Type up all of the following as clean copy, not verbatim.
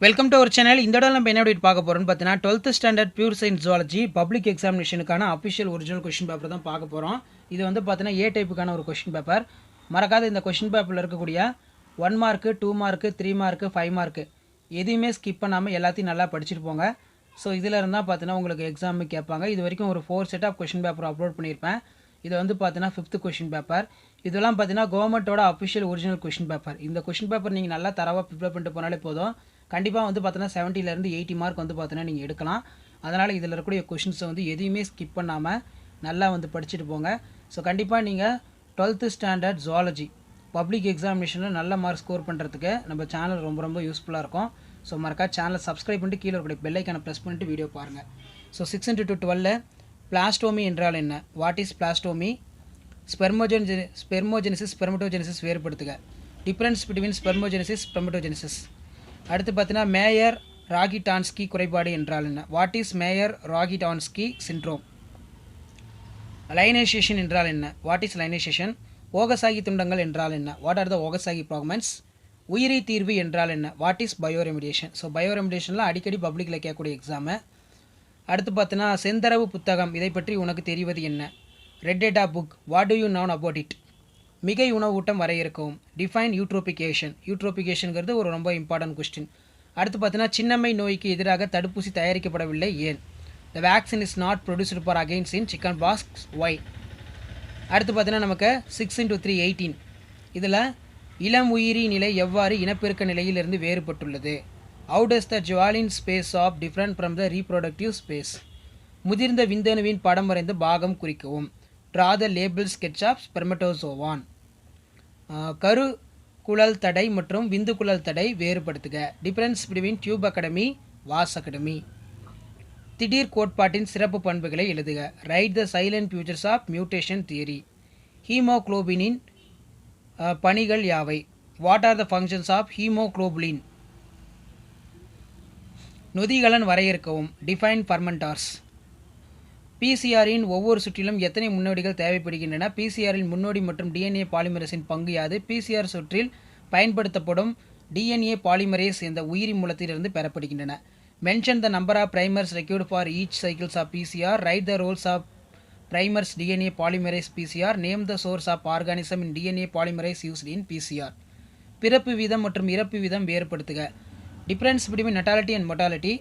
Welcome to our channel. இந்த இடம் நம்ம என்ன அப்படி பார்க்க போகிறோம்னு பார்த்தீங்கன்னா 12th standard pure science zoology public எக்ஸாமினேஷனுக்கான அஃபிஷியல் ஒரிஜினல் கொஷின் பேப்பர் தான் பார்க்க போகிறோம். இது வந்து பார்த்தீங்கன்னா ஏ டைப்புக்கான ஒரு கொஷின் பேப்பர். மறக்காத இந்த கொஷின் பேப்பரில் இருக்கக்கூடிய 1 மார்க்கு 2 மார்க்கு 3 மார்க்கு 5 மார்க்கு எதையுமே ஸ்கிப் பண்ணாமல் எல்லாத்தையும் நல்லா படிச்சுட்டு போங்க. ஸோ இதில் இருந்தால் பார்த்தீங்கன்னா உங்களுக்கு எக்ஸாமு கேட்பாங்க. இது வரைக்கும் ஒரு 4 set of question paper upload பண்ணியிருப்பேன். இது வந்து பார்த்தீங்கன்னா 5th கொஷின் பேப்பர். இதெல்லாம் பார்த்தீங்கன்னா கவர்மெண்ட்டோட அஃபிஷியல் ஒரிஜினல் கொஷின் பேப்பர். இந்த கொஷின் பேப்பர் நீங்கள் நல்லா தரவாக ப்ரிப்பேர் பண்ணிட்டு போனாலே போதும். கண்டிப்பாக வந்து பார்த்தீங்கன்னா 70லேருந்து 80 மார்க் வந்து பார்த்தீங்கன்னா நீங்கள் எடுக்கலாம். அதனால் இதில் இருக்கக்கூடிய கொஷின்ஸை வந்து எதையுமே ஸ்கிப் பண்ணாமல் நல்லா வந்து படிச்சுட்டு போங்க. ஸோ கண்டிப்பாக நீங்கள் 12th ஸ்டாண்டர்ட் ஜுவாலஜி பப்ளிக் எக்ஸாமினேஷனில் நல்ல மார்க் ஸ்கோர் பண்ணுறதுக்கு நம்ம சேனல் ரொம்ப ரொம்ப யூஸ்ஃபுல்லாக இருக்கும். ஸோ மறக்கா சேனலை சப்ஸ்கிரைப் பண்ணிட்டு கீழே இருக்கக்கூடிய பெல் ஐக்கானை ப்ரெஸ் பண்ணிட்டு வீடியோ பாருங்கள். ஸோ 6 into 12 பிளாஸ்டோமி என்றால் என்ன? What is blastomy? Spermiogenesis spermatogenesis வேறுபடுத்துக. Difference between spermiogenesis spermatogenesis. அடுத்து பார்த்தீங்கன்னா மேயர் ராகிடான்ஸ்கி குறைபாடு என்றால் என்ன? What is Mayer Rokitansky syndrome? Lyonization என்றால் என்ன? What is Lyonization? ஓகசாகி துண்டங்கள் என்றால் என்ன? What are the Okazaki fragments? உயிரி தீர்வு என்றால் என்ன? What is bioremediation? ஸோ பயோரெமிடியேஷனில் அடிக்கடி பப்ளிக்கில் கேட்கக்கூடிய எக்ஸாமு. அடுத்து பார்த்தீங்கன்னா செந்தரவு புத்தகம், இதை பற்றி உனக்கு தெரிவது என்ன? Red data book, what to you known about it? மிகை உணவூட்டம் வரையறுக்கவும். Define eutrophication. யூட்ரோபிகேஷனுங்கிறது ஒரு ரொம்ப இம்பார்ட்டன்ட் கொஸ்டின். அடுத்து பார்த்தீங்கன்னா சின்னம்மை நோய்க்கு எதிராக தடுப்பூசி தயாரிக்கப்படவில்லை, ஏன்? The vaccine is not produced for against in chicken pox, why? அடுத்து பார்த்தீங்கன்னா நமக்கு 6 into 3 18. இதில் இளம் உயிரி நிலை எவ்வாறு இனப்பெருக்க நிலையிலிருந்து வேறுபட்டுள்ளது? ஹவு டஸ் த ஜுவாலின் phase of different from the reproductive phase? முதிர்ந்த விந்தணுவின் படம் வரைந்த பாகம் குறிக்கவும். Draw the label sketch of spermatozoan. கரு குழல் தடை மற்றும் விந்து குழல் தடை வேறுபடுத்துக. Difference between tubectomy, vasectomy. திடீர் கோட்பாட்டின் சிறப்பு பண்புகளை எழுதுக. Write the salient features of mutation theory. ஹீமோக்ளோபினின் பணிகள் யாவை? What are the functions of haemoglobulin? நொதிகலன் வரையறுக்கவும். டிஃபைன் ஃபர்மெண்டார்ஸ். பிசிஆரின் ஒவ்வொரு சுற்றிலும் எத்தனை முன்னோடிகள் தேவைப்படுகின்றன? பிசிஆரின் முன்னோடி மற்றும் டிஎன்ஏ பாலிமரேஸின் பங்கு யாது? பிசிஆர் சுற்றில் பயன்படுத்தப்படும் டிஎன்ஏ பாலிமரேஸ் என்ற உயிரி மூலத்திலிருந்து பெறப்படுகின்றன. Mention the number of primers required for each cycles of PCR. Write the roles of primers DNA polymerase PCR. Name the source of organism in DNA polymerase used in PCR. பிறப்பு வீதம் மற்றும் இறப்பு வீதம் வேறுபடுத்துக. Difference between natality and mortality.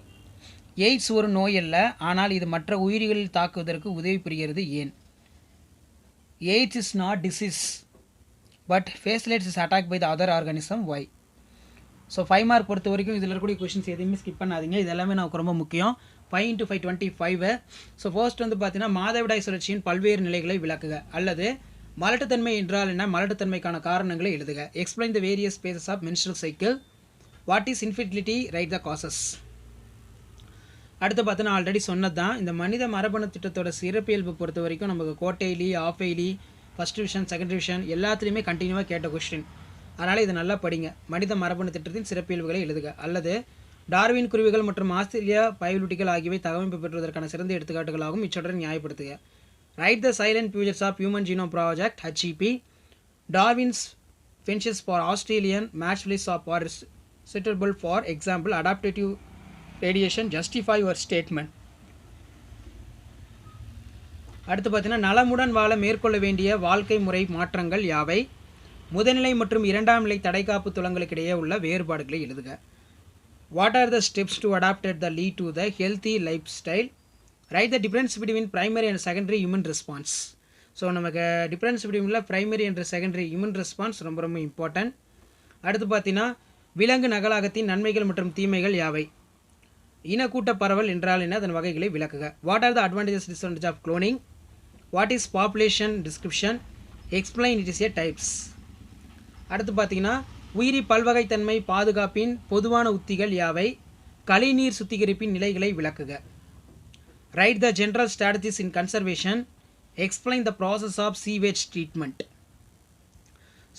AIDS ஒரு நோய் அல்ல, ஆனால் இது மற்ற உயிரிகளில் தாக்குவதற்கு உதவி புரிகிறது, ஏன்? AIDS is not disease but facilitates is attack by the other organism, why? So 5 mark பொறுத்த வரைக்கும் இதில் இருக்கக்கூடிய கொஷின்ஸ் எதுவுமே ஸ்கிப் பண்ணாதீங்க. இது எல்லாமே நமக்கு ரொம்ப முக்கியம். 5 into 5 25. ஸோ ஃபர்ஸ்ட் வந்து பார்த்தீங்கன்னா மாதவிடாய் சுழற்சியின் பல்வேறு நிலைகளை விளக்குக. அல்லது மலட்டுத்தன்மை என்றால் என்ன? மலட்டுத்தன்மைக்கான காரணங்களை எழுதுக. Explain the various spaces of menstrual cycle. What is infertility? Write the causes. அடுத்து பார்த்தீங்கன்னா ஆல்ரெடி சொன்னது தான். இந்த மனித மரபணு திட்டத்தோட சிறப்பியல்பு பொறுத்த வரைக்கும் நமக்கு கோட்டைலி, ஆஃப் எய்லி, ஃபஸ்ட் டிவிஷன், செகண்ட் டிவிஷன் எல்லாத்துலேயுமே கண்டினியூவாக கேட்ட கொஸ்டின். அதனால் இதை நல்லா படிங்க. மனித மரபணு திட்டத்தின் சிறப்பியல்புகளை எழுதுக. அல்லது டார்வின் குருவிகள் மற்றும் ஆஸ்திரேலியா பயோலிட்டிகள் ஆகியவை தகவமைப்பு பெற்றுவதற்கான சிறந்த எடுத்துக்காட்டுகளாகவும் இச்சொடரை நியாயப்படுத்துக. Write the salient features of human genome project, HEP. Darwin's finches for Australian marsupials are suitable for example adaptive radiation. Justify your statement. அடுத்து பார்த்தீங்கன்னா நலமுடன் வாழ மேற்கொள்ள வேண்டிய வாழ்க்கை முறை மாற்றங்கள் யாவை? முதல்நிலை மற்றும் இரண்டாம் நிலை தடைக்காப்பு துளங்களுக்கிடையே உள்ள வேறுபாடுகளை எழுதுக. What are the steps to adapt that lead to the healthy lifestyle? Write the difference between primary and secondary immune response. So நமக்கு டிஃப்ரென்ஸ் பிட்வீனில் ப்ரைமரி என்ற செகண்டரி இம்யூன் ரெஸ்பான்ஸ் ரொம்ப ரொம்ப இம்பார்ட்டன்ட். அடுத்து பார்த்தீங்கன்னா விலங்கு நகலாகத்தின் நன்மைகள் மற்றும் தீமைகள் யாவை? இனக்கூட்ட பரவல் என்றால் என்ன? அதன் வகைகளை விளக்குக. What are the advantages disadvantage of cloning? What is population description? Explain it is a types. அடுத்து பார்த்தீங்கன்னா உயிரி பல்வகைத்தன்மை பாதுகாப்பின் பொதுவான உத்திகள் யாவை? கழிநீர் சுத்திகரிப்பின் நிலைகளை விளக்குக. Write the general strategies in conservation. Explain the process of sewage treatment.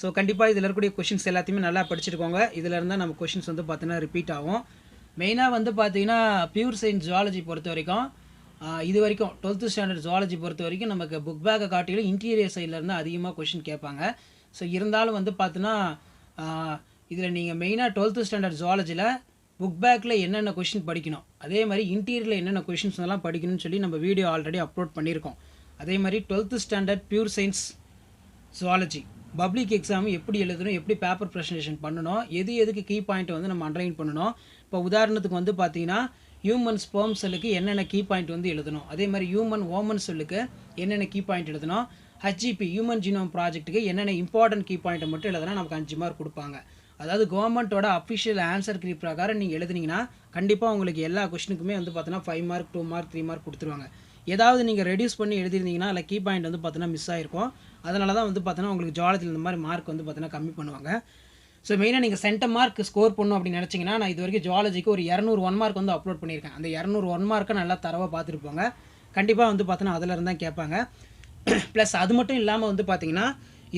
So கண்டிப்பாக இதில் இருக்கக்கூடிய கொஷின்ஸ் எல்லாத்தையுமே நல்லா படிச்சிருக்கோங்க. இதில் இருந்தால் நம்ம கொஷின்ஸ் வந்து பார்த்தீங்கன்னா ரிப்பீட் ஆகும். மெயினாக வந்து பார்த்தீங்கன்னா பியூர் சயின்ஸ் ஜுவாலஜி பொறுத்த வரைக்கும் இது வரைக்கும் 12th ஸ்டாண்டர்ட் ஜுவாலஜி பொறுத்த வரைக்கும் நமக்கு புக் பேக்கை காட்டிலும் இன்டீரியர் சைட்லேருந்து அதிகமாக கொஷின் கேட்பாங்க. ஸோ இருந்தாலும் வந்து பார்த்தீங்கன்னா இதில் நீங்கள் மெயினாக 12th ஸ்டாண்டர்ட் ஜுவாலஜியில் புக் பேக்கில் என்னென்ன கொஷின் படிக்கணும், அதே மாதிரி இன்டீரியரில் என்னென்ன கொஷின்ஸ் எல்லாம் படிக்கணும்னு சொல்லி நம்ம வீடியோ ஆல்ரெடி அப்லோட் பண்ணியிருக்கோம். அதே மாதிரி 12th standard pure science zoology public exam எப்படி எழுதணும், எப்படி பேப்பர் ப்ரெசன்டேஷன் பண்ணணும், எதுக்கு கீ பாயிண்ட்டை வந்து நம்ம அண்டர்லைன் பண்ணணும். இப்போ உதாரணத்துக்கு வந்து பார்த்தீங்கன்னா ஹியூமன் ஸ்பெர்ம் செல்லுக்கு என்னென்ன கீ பாயிண்ட் வந்து எழுதணும், அதே மாதிரி ஹியூமன் ஓமன் செல்லுக்கு என்னென்ன கீ பாயிண்ட் எழுதணும், HGP ஹியூமன் ஜீனோம் ப்ராஜெக்ட்டுக்கு என்னென்ன இம்பார்ட்டன்ட் கீ பாயிண்ட்டை மட்டும் எழுதுனா நமக்கு 5 மார்க் கொடுப்பாங்க. அதாவது கவர்மெண்ட்டோட அஃபிஷியல் ஆன்சர் கீ பிரகாரம் நீங்கள் எழுதுனீங்கன்னா கண்டிப்பாக உங்களுக்கு எல்லா கொஸ்டினுக்குமே வந்து பார்த்தீங்கன்னா 5 மார்க் 2 மார்க் 3 மார்க் கொடுத்துருவாங்க. ஏதாவது நீங்கள் ரெடியூஸ் பண்ணி எழுதிருந்தீங்கன்னா அதில் கீ பாயிண்ட் வந்து பார்த்தீங்கன்னா மிஸ் ஆகிருக்கும். அதனால தான் வந்து பார்த்தீங்கன்னா உங்களுக்கு ஜுவாலஜியில் இந்த மாதிரி மார்க் வந்து பார்த்தீங்கன்னா கம்மி பண்ணுவாங்க. ஸோ மெயினாக நீங்கள் சென்டம் மார்க் ஸ்கோர் பண்ணணும் அப்படின்னு நினச்சிங்கன்னா நான் இது வரைக்கும் ஜுவாலஜிக்கு ஒரு 200 1 மார்க் வந்து அப்லோட் பண்ணியிருக்கேன். அந்த 200 1 மார்க்கை நல்லா தரவாக பார்த்துருப்பாங்க. கண்டிப்பாக வந்து பார்த்தீங்கன்னா அதில் இருந்தால் கேட்பாங்க. ப்ளஸ் அது மட்டும் இல்லாமல் வந்து பார்த்தீங்கன்னா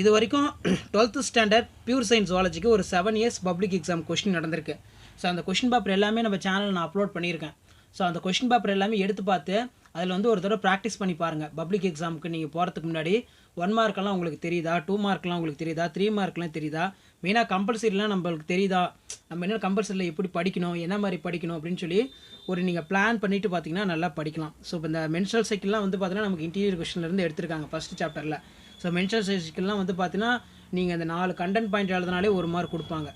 இது வரைக்கும் 12th ஸ்டாண்டர்ட் பியூர் சயின்ஸ் ஜுவாலஜிக்கு ஒரு 7 இயர்ஸ் பப்ளிக் எக்ஸாம் கொஸ்டின் நடந்திருக்கு. ஸோ அந்த கொஸ்டின் பேப்பர் எல்லாமே நம்ம சேனலில் நான் அப்லோட் பண்ணியிருக்கேன். ஸோ அந்த கொஸ்டின் பேப்பர் எல்லாமே எடுத்து பார்த்து அதில் வந்து ஒரு தடவை ப்ராக்டிஸ் பண்ணி பாருங்கள். பப்ளிக் எக்ஸாமுக்கு நீங்கள் போகிறதுக்கு முன்னாடி 1 மார்க்கெல்லாம் உங்களுக்கு தெரியுதா, 2 மார்க்லாம் உங்களுக்கு தெரியுதா, 3 மார்க்லாம் தெரியுதா, மெயினாக கம்பல்சரிலாம் நம்மளுக்கு தெரியுதா, நம்ம என்ன கம்பல்சரியில் எப்படி படிக்கணும், என்ன மாதிரி படிக்கணும் அப்படின்னு சொல்லி ஒரு நீங்கள் பிளான் பண்ணிவிட்டு பார்த்தீங்கன்னா நல்லா படிக்கலாம். ஸோ இப்போ இந்த மென்ஸ்ட்ரல் சைக்கிள்லாம் வந்து பார்த்தீங்கன்னா நமக்கு இன்டீரியர் கொஸ்டின்லேருந்து எடுத்திருக்காங்க ஃபஸ்ட் சாப்டரில். ஸோ மென்ஸ்ட்ரல் சைக்கிள்லாம் வந்து பார்த்தீங்கன்னா நீங்கள் அந்த 4 கண்டென்ட் பாயிண்ட் எழுதினாலே 1 மார்க் கொடுப்பாங்க.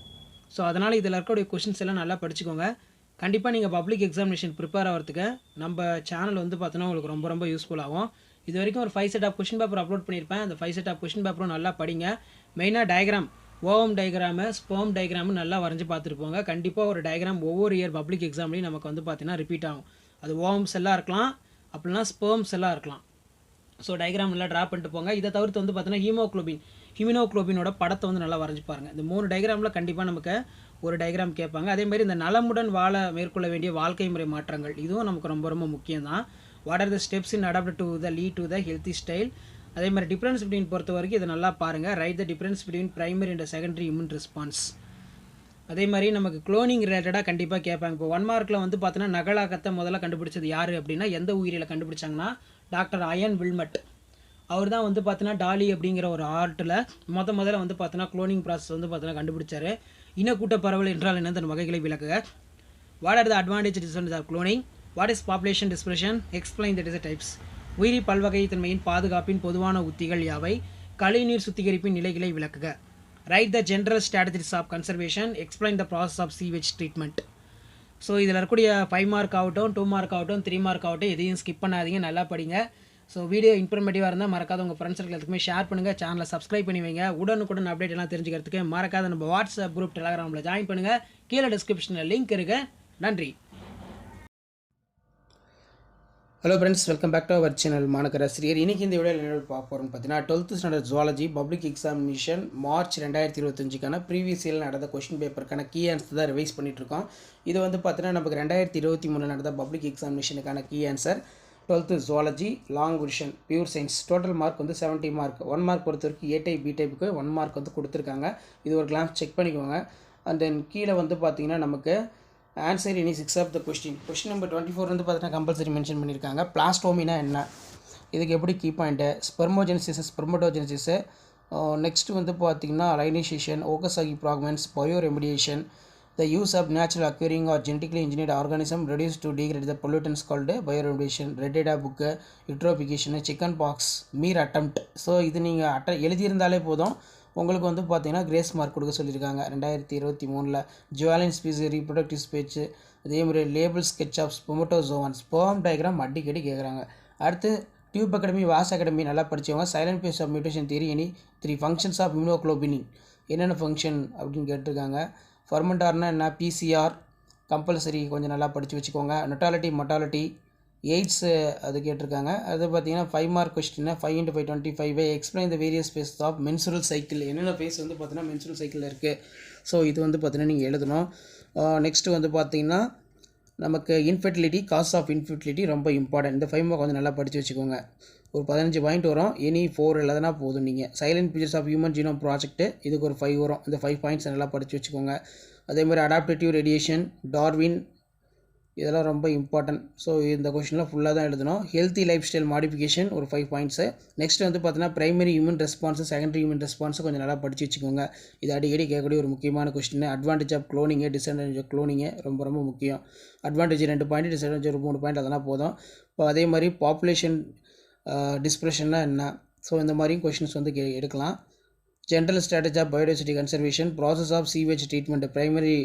ஸோ அதனால் இதில் இருக்கக்கூடிய கொஷின்ஸ் எல்லாம் நல்லா படிச்சுக்கோங்க. கண்டிப்பாக நீங்கள் பப்ளிக் எக்ஸாமினேஷன் ப்ரிப்பேர் ஆகிறதுக்கு நம்ம சேனல் வந்து பார்த்தீங்கன்னா உங்களுக்கு ரொம்ப ரொம்ப யூஸ்ஃபுல் ஆகும். இது வரைக்கும் ஒரு 5 set of question paper upload பண்ணியிருப்பேன். அந்த 5 செட் ஆஃப் கொஷின் பேப்பரும் நல்லா படிங்க. மெயினாக diagram, ovum diagram, sperm diagram நல்லா வரைஞ்சி பார்த்துட்டு போங்க. கண்டிப்பாக ஒரு டயக்ராம் ஒவ்வொரு இயர் பப்ளிக் எக்ஸாம்லேயும் நமக்கு வந்து பார்த்தீங்கன்னா ரிப்பீட் ஆகும். அது ஓவம் செல்லாக இருக்கலாம், அப்படின்னா ஸ்பெர்ம் செல்லாக இருக்கலாம். ஸோ டயக்ராம் நல்லா ட்ரா பண்ணிட்டு போங்க. இதை தவிர்த்து வந்து பார்த்தீங்கன்னா ஹீமோக்ளோபினோட படத்தை வந்து நல்லா வரைஞ்சி பாருங்கள். இந்த 3 டயக்ராமில் கண்டிப்பாக நமக்கு ஒரு டயக்ராம் கேட்பாங்க. அதேமாதிரி இந்த நலமுடன் வாழ மேற்கொள்ள வேண்டிய வாழ்க்கை முறை மாற்றங்கள் இதுவும் நமக்கு ரொம்ப ரொம்ப முக்கியம் தான். What are the steps in adopt to the lead to the healthy style. அதே மாதிரி டிஃப்ரென்ஸ் பிட்வீன் பொறுத்த வரைக்கும் இதை நல்லா பாருங்கள். Write the difference between primary and secondary immune response. அதே மாதிரி நமக்கு குளோனிங் ரிலேட்டடாக கண்டிப்பாக கேட்பாங்க. இப்போ 1 மார்க்கில் வந்து பார்த்தீங்கன்னா நகலாக்கத்தை முதல்ல கண்டுபிடிச்சது யார் அப்படின்னா எந்த உயிரியில் கண்டுபிடிச்சாங்கன்னா டாக்டர் அயன் வில்மட். அவர் தான் வந்து பார்த்தீங்கன்னா டாலி அப்படிங்கிற ஒரு ஆர்ட்டில் முதல்ல வந்து பார்த்தீங்கன்னா குளோனிங் ப்ராசஸ் வந்து பார்த்தீங்கன்னா கண்டுபிடிச்சார். இனக்கூட்ட பரவல் என்றால் என்ன, அந்த வகைகளை விளக்குக. What are the advantage disadvantage of cloning, what is population dispersion, explain the this types. உயிரி பல்வகைத்தன்மையின் பாதுகாப்பின் பொதுவான உத்திகள் யாவை, கழிவுநீர் சுத்திகரிப்பின் நிலைகளை விளக்குக. Write the general strategies of conservation, explain the process of sewage treatment. So இதில் இருக்கக்கூடிய 5 மார்க் ஆகட்டும், 2 மார்க் ஆகட்டும், 3 மார்க் ஆகட்டும், எதையும் ஸ்கிப் பண்ணாதீங்க, நல்லா படிங்க. ஸோ வீடியோ இன்ஃபர்மேட்டிவாக இருந்தால் மறக்காத உங்கள் ஃப்ரெண்ட்ஸ் எல்லாத்துக்குமே ஷேர் பண்ணுங்கள். சேனலை சப்ஸ்கிரைப் பண்ணி வைங்க. உடனுக்குடன் அப்டேட் எல்லாம் தெரிஞ்சுக்கிறதுக்கு மறக்காத நம்ம வாட்ஸ்அப் குரூப் டெலகிராமில் ஜாயின் பண்ணுங்கள். கீழே டிஸ்கிரிப்ஷனில் லிங்க் இருக்குது. நன்றி. Hello friends, welcome back to our channel Manakkarasiriyar. இன்றைக்கி இந்த வீடியோவில் என்ன பார்க்க போகிறோம்னு பார்த்தீங்கன்னா 12th standard zoology public examination March 2025க்கான ப்ரீவியஸ் இயரில் நடந்த கொஸ்டின் பேப்பருக்கான கீ ஆன்சர் தான் ரிவைஸ் பண்ணிகிட்ருக்கோம். இது வந்து பார்த்தீங்கன்னா நமக்கு 2023 நடந்த பப்ளிக் எக்ஸாமினேஷனுக்கான key answer 12th zoology long version pure science. Total mark வந்து 70 மார்க். 1 மார்க் பொறுத்த வரைக்கும் ஏ டைப் பி டைப்புக்கு 1 மார்க் வந்து கொடுத்துருக்காங்க. இது ஒரு கிளான்ஸ் செக் பண்ணிக்கோங்க. அண்ட் தென் கீழே வந்து பார்த்தீங்கன்னா நமக்கு answer any 6 of the question number 24 வந்து பார்த்தீங்கன்னா கம்பல்சரி மென்ஷன் பண்ணியிருக்காங்க. பிளாஸ்டோமினா என்ன, இதுக்கு எப்படி key point, spermiogenesis, spermatogenesis, next வந்து பார்த்தீங்கன்னா Lyonization, Okazaki fragments, bioremediation, the use of natural occurring or genetically engineered organism reduce to degrade the pollutants called bioremediation, red data book, eutrophication, chicken pox, மீர் அட்டம்ப்ட். So இது நீங்கள் எழுதியிருந்தாலே போதும், உங்களுக்கு வந்து பார்த்தீங்கன்னா கிரேஸ் மார்க் கொடுக்க சொல்லியிருக்காங்க 2023. ஜுவாலின் ஸ்பீசி ரீப்ரொடக்டிவ் ஸ்பீச், அதே மாதிரி label sketch of spermatozoan, sperm diagram அடிக்கடி கேட்குறாங்க. அடுத்து டியூப் அகாடமி, வாஸ் அகாடமி நல்லா படித்தவங்க salient phase of mutation theory, any 3 functions of இம்யூனோகுளோபினின் என்னென்ன ஃபங்க்ஷன் அப்படின்னு கேட்டிருக்காங்க. ஃபர்மெண்டார்னா என்ன, பிசிஆர் கம்பல்சரி கொஞ்சம் நல்லா படித்து வச்சுக்கோங்க. நொட்டாலிட்டி, மொட்டாலிட்டி, எய்ட்ஸ் அது கேட்டிருக்காங்க. அது பார்த்தீங்கன்னா 5 mark question 5 × 5 25. Explain the various phase of menstrual cycle, என்னென்ன ஃபேஸ் வந்து பார்த்தீங்கன்னா மென்சுரல் சைக்கிளில் இருக்குது. ஸோ இது வந்து பார்த்தீங்கன்னா நீங்கள் எழுதணும். நெக்ஸ்ட்டு வந்து பார்த்தீங்கன்னா நமக்கு இன்ஃபெர்டிலிட்டி, காஸ் ஆஃப் இன்ஃபெர்டிலிட்டி ரொம்ப இம்பார்ட்டன்ட். இந்த 5 மார்க் கொஞ்சம் நல்லா படித்து வச்சுக்கோங்க. ஒரு 15 பாயிண்ட் வரும். எனி 4 எழுதுனா போதும். நீங்கள் salient features of human genome project, இதுக்கு ஒரு 5 வரும். இந்த 5 பாயிண்ட்ஸ் நல்லா படித்து வச்சுக்கோங்க. அதே மாதிரி அடாப்டேட்டிவ் ரேடியேஷன், டார்வின், இதெல்லாம் ரொம்ப இம்பார்ட்டன்ட். ஸோ இந்த கொஷினில் ஃபுல்லாக தான் எழுதணும். ஹெல்த்தி லைஃப் ஸ்டைல் மாடிஃபிகேஷன் ஒரு 5 பாயிண்ட்ஸு. நெக்ஸ்ட் வந்து பார்த்தீங்கன்னா primary immune response, secondary immune response கொஞ்சம் நல்லா படித்து வச்சுக்கோங்க. இது அடிக்கடி கேட்கக்கூடிய ஒரு முக்கியமான question. Advantage of cloning, disadvantage of cloning ரொம்ப ரொம்ப முக்கியம். அட்வான்டேஜ் 2 பாயிண்ட், டிஸ்அட்வான்டேஜ் ஒரு 3 பாயிண்ட், அதெல்லாம் போதும். இப்போ அதே மாதிரி பாப்புலேஷன் டிஸ்ப்ரெஷன்னா என்ன, ஸோ இந்த மாதிரியும் கொஷின்ஸ் வந்து எடுக்கலாம். General strategy of biodiversity conservation, process of sewage treatment, primary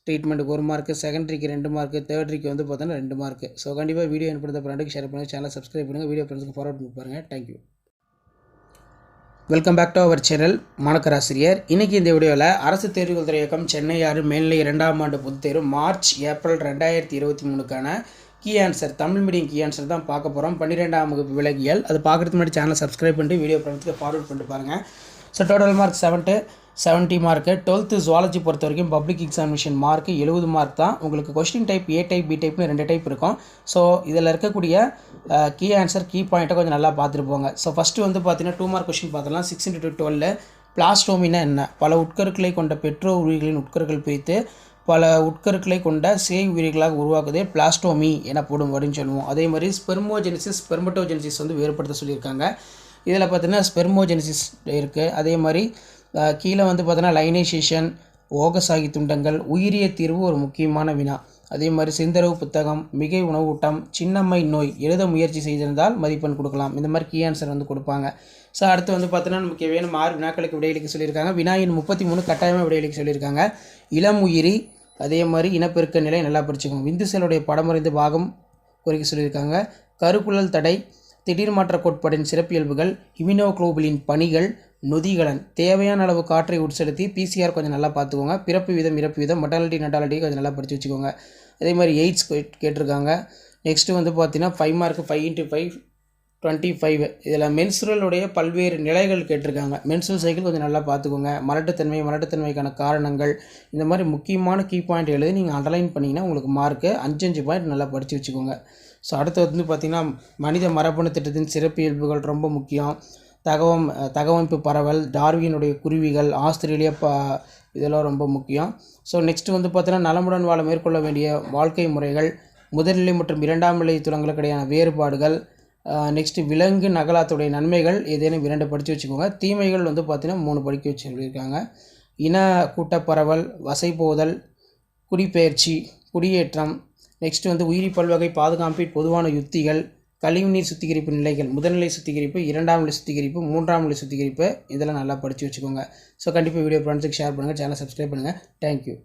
ட்ரீட்மெண்ட்டுக்கு 1 மார்க்கு, செகண்டரிக்கு 2 மார்க்கு, தேர்ட்ரிக்கு வந்து பார்த்தோன்னா 2 மார்க்கு. ஸோ கண்டிப்பாக வீடியோ அனுப்புறத ஃப்ரெண்டுக்கு ஷேர் பண்ணுங்கள், சேனலை சப்ஸ்கிரைப் பண்ணுங்கள், வீடியோ ஃப்ரெண்ட்ஸுக்கு ஃபார்வர்ட் பண்ணி பாருங்கள். Thank you. Welcome back to our channel Manakkarasiriyar. இன்றைக்கி இந்த வீடியோவில் அரசு தேர்வுகள் துறை இயக்கம் சென்னை 6 மேல்நிலை 2ஆம் ஆண்டு பொதுத்தேர்வு மார்ச் ஏப்ரல் 2023க்கான key answer, Tamil medium key answer தான் பார்க்க போகிறோம். 12ஆம் வகுப்பு விலகியல். அது பார்க்குறதுக்கு முன்னாடி சேனலை சப்ஸ்கிரைப் பண்ணிட்டு வீடியோ ஃப்ரெண்ட்ஸுக்கு ஃபார்வர்ட் பண்ணிட்டு பாருங்கள். So total mark 70 mark. 12th zoology பொறுத்த வரைக்கும் பப்ளிக் எக்ஸாமினேஷன் மார்க்கு 70 மார்க் தான். உங்களுக்கு question type A type, B டைப்னு 2 டைப் இருக்கும். ஸோ இதில் இருக்கக்கூடிய கீ ஆன்சர், கீ பாயிண்ட்டை கொஞ்சம் நல்லா பார்த்துட்டு போங்க. ஸோ ஃபஸ்ட்டு வந்து பார்த்தீங்கன்னா 2 மார்க் கொஸ்டின் பார்த்தலாம். 6 × 12 பிளாஸ்டோமினா என்ன? பல உட்கருக்களை கொண்ட பெற்றோ உயிரிகளின் உட்கருக்கள் பிரித்து பல உட்கருக்களை கொண்ட சேய் உயிரிகளாக உருவாக்குதே பிளாஸ்டோமி எனப்படும் அப்படின்னு சொல்லுவோம். அதே மாதிரி ஸ்பெர்மோஜெனிசிஸ், ஸ்பெர்மட்டோஜெனிசிஸ் வந்து வேறுபடுத்த சொல்லியிருக்காங்க. இதில் பார்த்தீங்கன்னா ஸ்பெர்மோஜெனிசிஸ் இருக்குது. அதே மாதிரி கீழே வந்து பார்த்தீங்கன்னா லைனைசேஷன், ஓகசாகி துண்டங்கள், உயிரிய தீர்வு ஒரு முக்கியமான வினா. அதே மாதிரி சிந்தரவு புத்தகம், மிகை உணவூட்டம், சின்னம்மை நோய் எழுத முயற்சி செய்திருந்தால் மதிப்பெண் கொடுக்கலாம். இந்த மாதிரி கீ ஆன்சர் வந்து கொடுப்பாங்க. ஸோ அடுத்து வந்து பார்த்தீங்கன்னா நமக்கு வேணும் 6 வினாக்களுக்கு விடையளிக்க சொல்லியிருக்காங்க. வினாயின் 33 கட்டாயமாக விடையளிக்க சொல்லியிருக்காங்க. இளம் உயிரி, அதே மாதிரி இனப்பெருக்க நிலை நல்லா படிச்சுக்கோங்க. விந்து செல்லுடைய படமறிந்து பாகம் குறிக்க சொல்லியிருக்காங்க. கருக்குழல் தடை, திடீர் மாற்ற கோட்பாடின் சிறப்பியல்புகள், இம்யூனோகுளோபுலின் பணிகள், நொதிகலன், தேவையான அளவு காற்றை உட்செலுத்தி, பிசிஆர் கொஞ்சம் நல்லா பார்த்துக்கோங்க. பிறப்பு வீதம், இறப்பு வீதம், மொட்டாலிட்டி கொஞ்சம் நல்லா படித்து வச்சுக்கோங்க. அதே மாதிரி எய்ட்ஸ் கேட்டிருக்காங்க. நெக்ஸ்ட்டு வந்து பார்த்தீங்கன்னா 5 மார்க்கு 5 × 5 25. இதில் மென்சுரலுடைய பல்வேறு நிலைகள் கேட்டிருக்காங்க. மென்சுரல் சைக்கிள் கொஞ்சம் நல்லா பார்த்துக்கோங்க. மலட்டுத்தன்மைக்கான காரணங்கள், இந்த மாதிரி முக்கியமான கீ பாயிண்ட் எழுதி நீங்கள் அண்டர்லைன் பண்ணிங்கன்னா உங்களுக்கு மார்க்கு 5 பாயிண்ட் நல்லா படித்து வச்சுக்கோங்க. ஸோ அடுத்து வந்து பார்த்திங்கன்னா மனித மரபணு திட்டத்தின் சிறப்பியல்புகள் ரொம்ப முக்கியம். தகவமைப்பு பரவல், டார்வினுடைய குருவிகள், ஆஸ்திரேலியா இதெல்லாம் ரொம்ப முக்கியம். ஸோ நெக்ஸ்ட்டு வந்து பார்த்தீங்கன்னா நலமுடன் வாழ மேற்கொள்ள வேண்டிய வாழ்க்கை முறைகள், முதல்நிலை மற்றும் 2ஆம் நிலை துலங்களுக்கு இடையான வேறுபாடுகள், நெக்ஸ்ட்டு விலங்கு நகலாத்துடைய நன்மைகள் ஏதேனும் 2 படித்து வச்சுக்கோங்க. தீமைகள் வந்து பார்த்திங்கன்னா 3 படிக்க வச்சு சொல்லியிருக்காங்க. இன கூட்டப்பரவல், வசைபோதல், குடிப்பெயர்ச்சி, குடியேற்றம், நெக்ஸ்ட்டு வந்து உயிரி பல்வகை பாதுகாப்பின் பொதுவான யுத்திகள், கழிவுநீர் சுத்திகரிப்பு நிலைகள், முதல்நிலை சுத்திகரிப்பு, 2ஆம் நிலை சுத்திகரிப்பு, 3ஆம் நிலை சுத்திகரிப்பு, இதெல்லாம் நல்லா படித்து வச்சுக்கோங்க. ஸோ கண்டிப்பாக வீடியோ ஃப்ரெண்ட்ஸுக்கு ஷேர் பண்ணுங்கள், சேனலை சப்ஸ்கிரைப் பண்ணுங்கள். தேங்க்யூ.